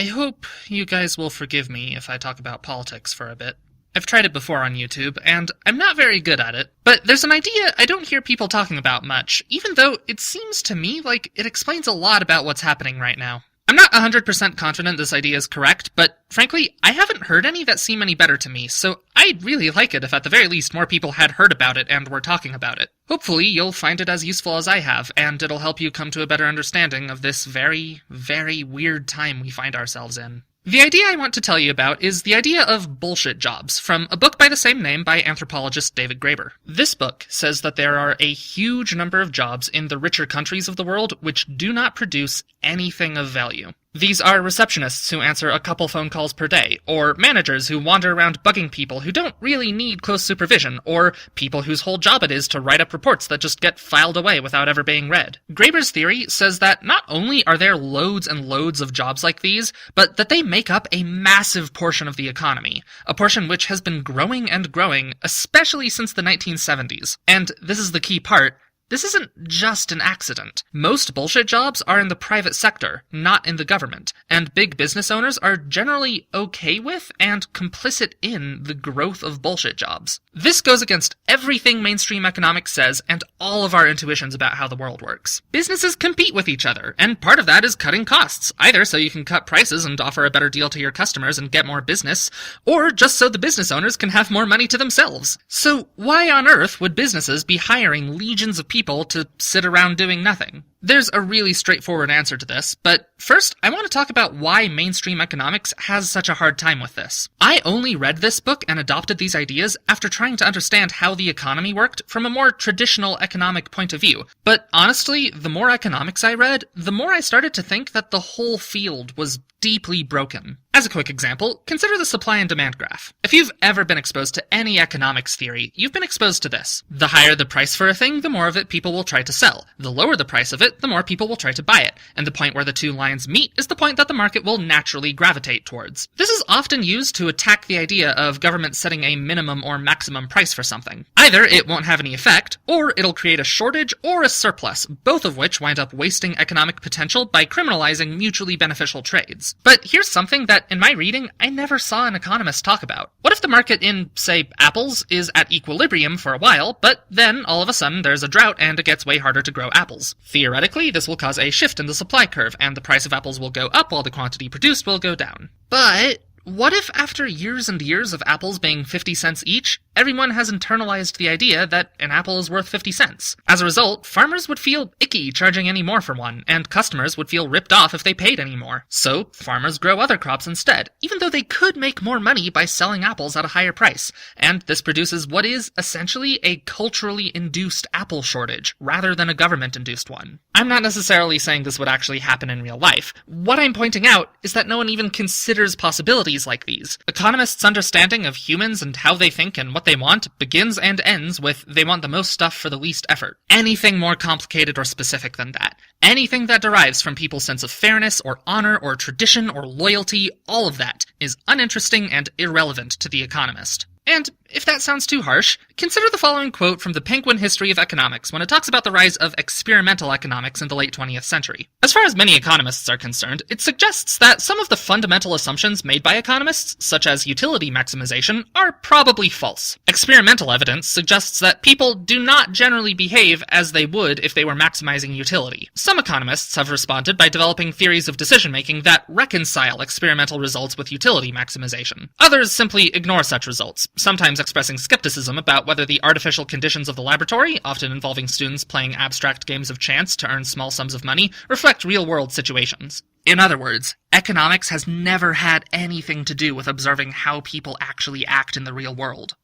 I hope you guys will forgive me if I talk about politics for a bit. I've tried it before on YouTube, and I'm not very good at it. But there's an idea I don't hear people talking about much, even though it seems to me like it explains a lot about what's happening right now. I'm not 100% confident this idea is correct, but frankly, I haven't heard any that seem any better to me, so I'd really like it if at the very least more people had heard about it and were talking about it. Hopefully, you'll find it as useful as I have, and it'll help you come to a better understanding of this very, very weird time we find ourselves in. The idea I want to tell you about is the idea of bullshit jobs, from a book by the same name by anthropologist David Graeber. This book says that there are a huge number of jobs in the richer countries of the world which do not produce anything of value. These are receptionists who answer a couple phone calls per day, or managers who wander around bugging people who don't really need close supervision, or people whose whole job it is to write up reports that just get filed away without ever being read. Graeber's theory says that not only are there loads and loads of jobs like these, but that they make up a massive portion of the economy, a portion which has been growing and growing, especially since the 1970s. And this is the key part. This isn't just an accident. Most bullshit jobs are in the private sector, not in the government, and big business owners are generally okay with and complicit in the growth of bullshit jobs. This goes against everything mainstream economics says and all of our intuitions about how the world works. Businesses compete with each other, and part of that is cutting costs, either so you can cut prices and offer a better deal to your customers and get more business, or just so the business owners can have more money to themselves. So why on earth would businesses be hiring legions of people to sit around doing nothing? There's a really straightforward answer to this, but first I want to talk about why mainstream economics has such a hard time with this. I only read this book and adopted these ideas after trying to understand how the economy worked from a more traditional economic point of view, but honestly, the more economics I read, the more I started to think that the whole field was deeply broken. As a quick example, consider the supply and demand graph. If you've ever been exposed to any economics theory, you've been exposed to this. The higher the price for a thing, the more of it people will try to sell. The lower the price of it, the more people will try to buy it. And the point where the two lines meet is the point that the market will naturally gravitate towards. This is often used to attack the idea of government setting a minimum or maximum price for something. Either it won't have any effect, or it'll create a shortage or a surplus, both of which wind up wasting economic potential by criminalizing mutually beneficial trades. But here's something that, in my reading, I never saw an economist talk about. What if the market in, say, apples is at equilibrium for a while, but then, all of a sudden, there's a drought and it gets way harder to grow apples? Theoretically, this will cause a shift in the supply curve, and the price of apples will go up while the quantity produced will go down. But what if after years and years of apples being 50 cents each, everyone has internalized the idea that an apple is worth 50 cents? As a result, farmers would feel icky charging any more for one, and customers would feel ripped off if they paid any more. So, farmers grow other crops instead, even though they could make more money by selling apples at a higher price. And this produces what is, essentially, a culturally induced apple shortage, rather than a government-induced one. I'm not necessarily saying this would actually happen in real life. What I'm pointing out is that no one even considers possibilities like these. Economists' understanding of humans and how they think and what they want begins and ends with they want the most stuff for the least effort. Anything more complicated or specific than that, anything that derives from people's sense of fairness or honor or tradition or loyalty, all of that is uninteresting and irrelevant to the economist. And if that sounds too harsh, consider the following quote from the Penguin History of Economics when it talks about the rise of experimental economics in the late 20th century. As far as many economists are concerned, it suggests that some of the fundamental assumptions made by economists, such as utility maximization, are probably false. Experimental evidence suggests that people do not generally behave as they would if they were maximizing utility. Some economists have responded by developing theories of decision-making that reconcile experimental results with utility maximization. Others simply ignore such results, sometimes expressing skepticism about whether the artificial conditions of the laboratory, often involving students playing abstract games of chance to earn small sums of money, reflect real-world situations. In other words, economics has never had anything to do with observing how people actually act in the real world.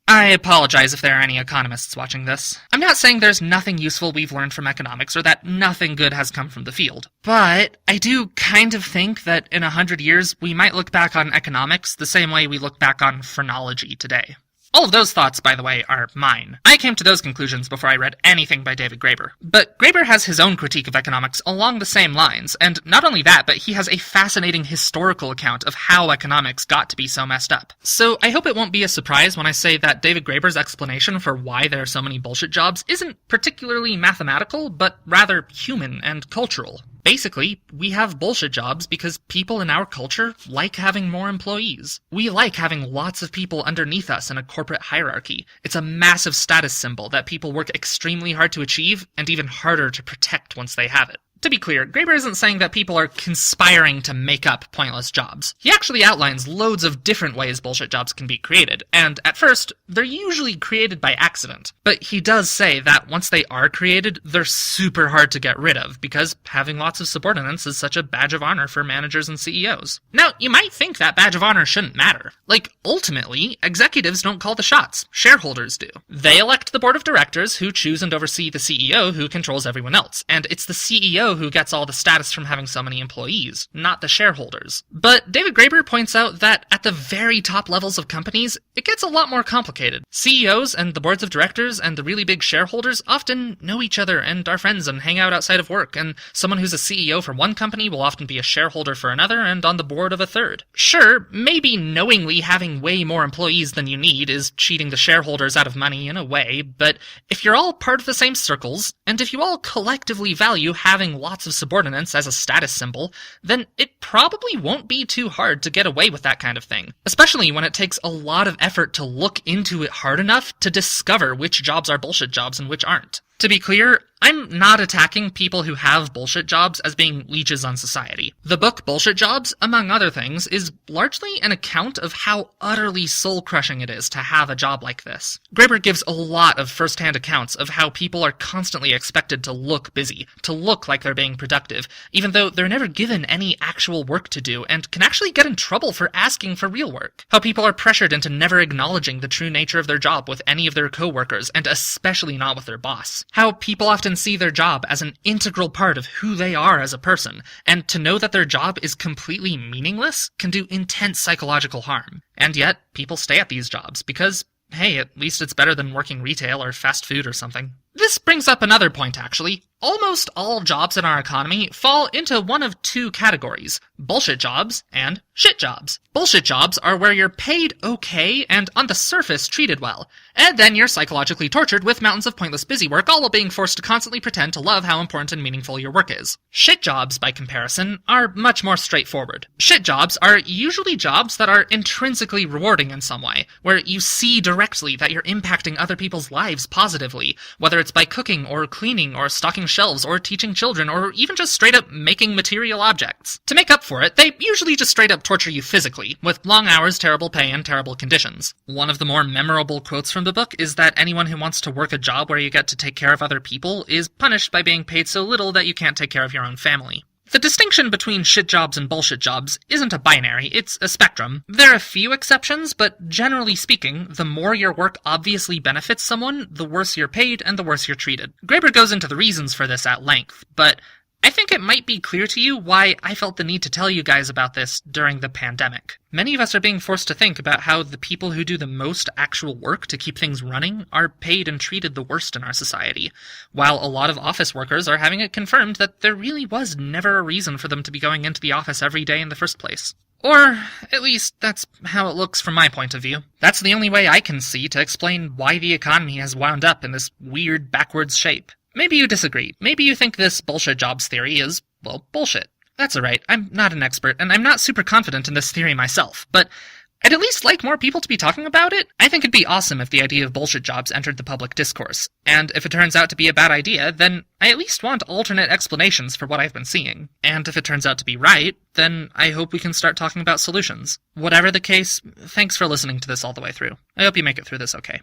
I apologize if there are any economists watching this. I'm not saying there's nothing useful we've learned from economics or that nothing good has come from the field. But I do kind of think that in 100 years we might look back on economics the same way we look back on phrenology today. All of those thoughts, by the way, are mine. I came to those conclusions before I read anything by David Graeber. But Graeber has his own critique of economics along the same lines, and not only that, but he has a fascinating historical account of how economics got to be so messed up. So I hope it won't be a surprise when I say that David Graeber's explanation for why there are so many bullshit jobs isn't particularly mathematical, but rather human and cultural. Basically, we have bullshit jobs because people in our culture like having more employees. We like having lots of people underneath us in a corporate hierarchy. It's a massive status symbol that people work extremely hard to achieve and even harder to protect once they have it. To be clear, Graeber isn't saying that people are conspiring to make up pointless jobs. He actually outlines loads of different ways bullshit jobs can be created, and at first, they're usually created by accident. But he does say that once they are created, they're super hard to get rid of, because having lots of subordinates is such a badge of honor for managers and CEOs. Now, you might think that badge of honor shouldn't matter. Like, ultimately, executives don't call the shots. Shareholders do. They elect the board of directors, who choose and oversee the CEO, who controls everyone else, and it's the CEO who gets all the status from having so many employees, not the shareholders. But David Graeber points out that at the very top levels of companies, it gets a lot more complicated. CEOs and the boards of directors and the really big shareholders often know each other and are friends and hang out outside of work, and someone who's a CEO for one company will often be a shareholder for another and on the board of a third. Sure, maybe knowingly having way more employees than you need is cheating the shareholders out of money in a way, but if you're all part of the same circles, and if you all collectively value having lots of subordinates as a status symbol, then it probably won't be too hard to get away with that kind of thing, especially when it takes a lot of effort to look into it hard enough to discover which jobs are bullshit jobs and which aren't. To be clear, I'm not attacking people who have bullshit jobs as being leeches on society. The book Bullshit Jobs, among other things, is largely an account of how utterly soul-crushing it is to have a job like this. Graeber gives a lot of first-hand accounts of how people are constantly expected to look busy, to look like they're being productive, even though they're never given any actual work to do and can actually get in trouble for asking for real work. How people are pressured into never acknowledging the true nature of their job with any of their coworkers, and especially not with their boss. How people often see their job as an integral part of who they are as a person, and to know that their job is completely meaningless can do intense psychological harm. And yet, people stay at these jobs because, hey, at least it's better than working retail or fast food or something. This brings up another point, actually. Almost all jobs in our economy fall into one of two categories: bullshit jobs and shit jobs. Bullshit jobs are where you're paid okay and on the surface treated well, and then you're psychologically tortured with mountains of pointless busy work, all while being forced to constantly pretend to love how important and meaningful your work is. Shit jobs, by comparison, are much more straightforward. Shit jobs are usually jobs that are intrinsically rewarding in some way, where you see directly that you're impacting other people's lives positively, whether it's by cooking or cleaning or stocking shelves or teaching children or even just straight up making material objects. To make up for it, they usually just straight up torture you physically, with long hours, terrible pay, and terrible conditions. One of the more memorable quotes from the book is that anyone who wants to work a job where you get to take care of other people is punished by being paid so little that you can't take care of your own family. The distinction between shit jobs and bullshit jobs isn't a binary, it's a spectrum. There are a few exceptions, but generally speaking, the more your work obviously benefits someone, the worse you're paid and the worse you're treated. Graeber goes into the reasons for this at length, but I think it might be clear to you why I felt the need to tell you guys about this during the pandemic. Many of us are being forced to think about how the people who do the most actual work to keep things running are paid and treated the worst in our society, while a lot of office workers are having it confirmed that there really was never a reason for them to be going into the office every day in the first place. Or, at least, that's how it looks from my point of view. That's the only way I can see to explain why the economy has wound up in this weird backwards shape. Maybe you disagree. Maybe you think this bullshit jobs theory is, well, bullshit. That's alright. I'm not an expert, and I'm not super confident in this theory myself, but I'd at least like more people to be talking about it. I think it'd be awesome if the idea of bullshit jobs entered the public discourse, and if it turns out to be a bad idea, then I at least want alternate explanations for what I've been seeing. And if it turns out to be right, then I hope we can start talking about solutions. Whatever the case, thanks for listening to this all the way through. I hope you make it through this okay.